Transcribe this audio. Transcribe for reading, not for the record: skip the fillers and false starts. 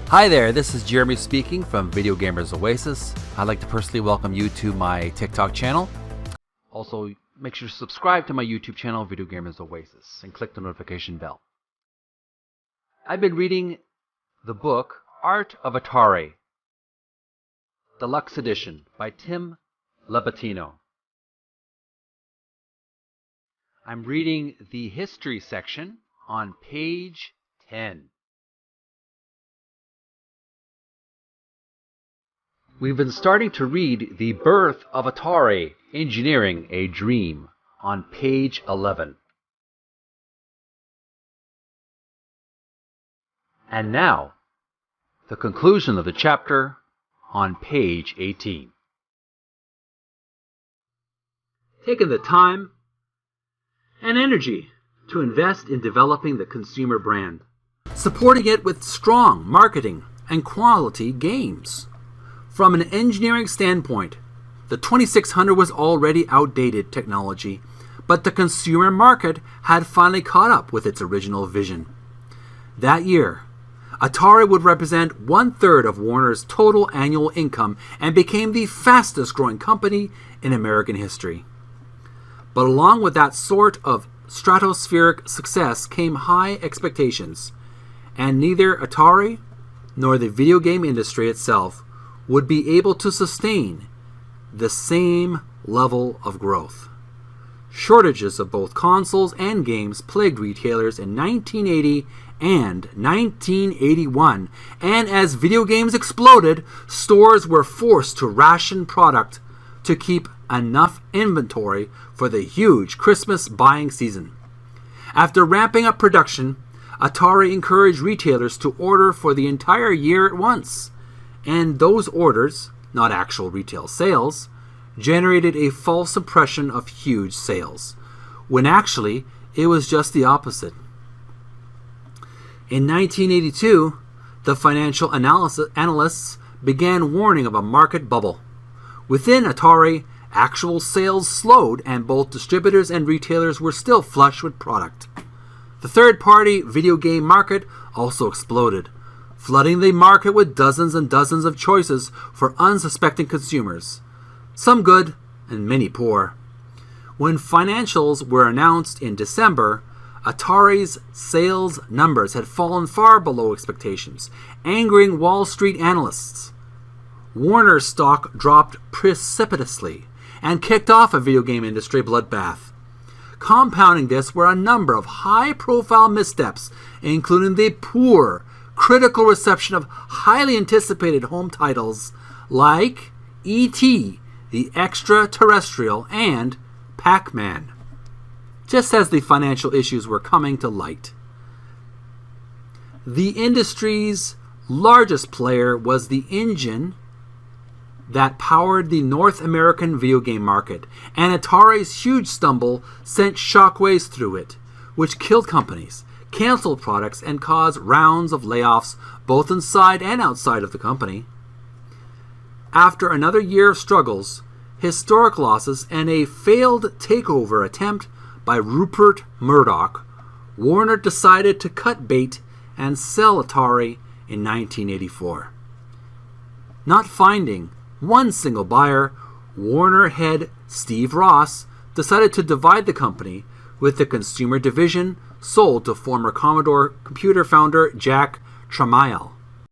Hi there, this is Jeremy speaking from Video Gamers Oasis. I'd like to personally welcome you to my TikTok channel. Also, make sure to subscribe to my YouTube channel, Video Gamers Oasis, and click the notification bell. I've been reading the book Art of Atari, Deluxe Edition by Tim Lapetino. I'm reading the history section on page 10. We've been starting to read The Birth of Atari, Engineering a Dream, on page 11. And now, the conclusion of the chapter on page 18. Taking the time and energy to invest in developing the consumer brand, supporting it with strong marketing and quality games. From an engineering standpoint, the 2600 was already outdated technology, but the consumer market had finally caught up with its original vision. That year, Atari would represent 1/3 of Warner's total annual income and became the fastest growing company in American history. But along with that sort of stratospheric success came high expectations, and neither Atari nor the video game industry itself would be able to sustain the same level of growth. Shortages of both consoles and games plagued retailers in 1980 and 1981, and as video games exploded, stores were forced to ration product to keep enough inventory for the huge Christmas buying season. After ramping up production, Atari encouraged retailers to order for the entire year at once, and those orders, not actual retail sales, generated a false impression of huge sales, when actually it was just the opposite. In 1982, the financial analysts began warning of a market bubble. Within Atari, actual sales slowed and both distributors and retailers were still flush with product. The third-party video game market also exploded, flooding the market with dozens and dozens of choices for unsuspecting consumers, some good and many poor. When financials were announced in December, Atari's sales numbers had fallen far below expectations, angering Wall Street analysts. Warner's stock dropped precipitously and kicked off a video game industry bloodbath. Compounding this were a number of high-profile missteps, including the poor critical reception of highly anticipated home titles like E.T., the Extraterrestrial, and Pac-Man, just as the financial issues were coming to light. The industry's largest player was the engine that powered the North American video game market, and Atari's huge stumble sent shockwaves through it, which killed companies, canceled products, and caused rounds of layoffs both inside and outside of the company. After another year of struggles, historic losses, and a failed takeover attempt by Rupert Murdoch, Warner decided to cut bait and sell Atari in 1984. Not finding one single buyer, Warner head Steve Ross decided to divide the company, with the consumer division sold to former Commodore computer founder Jack Tramiel.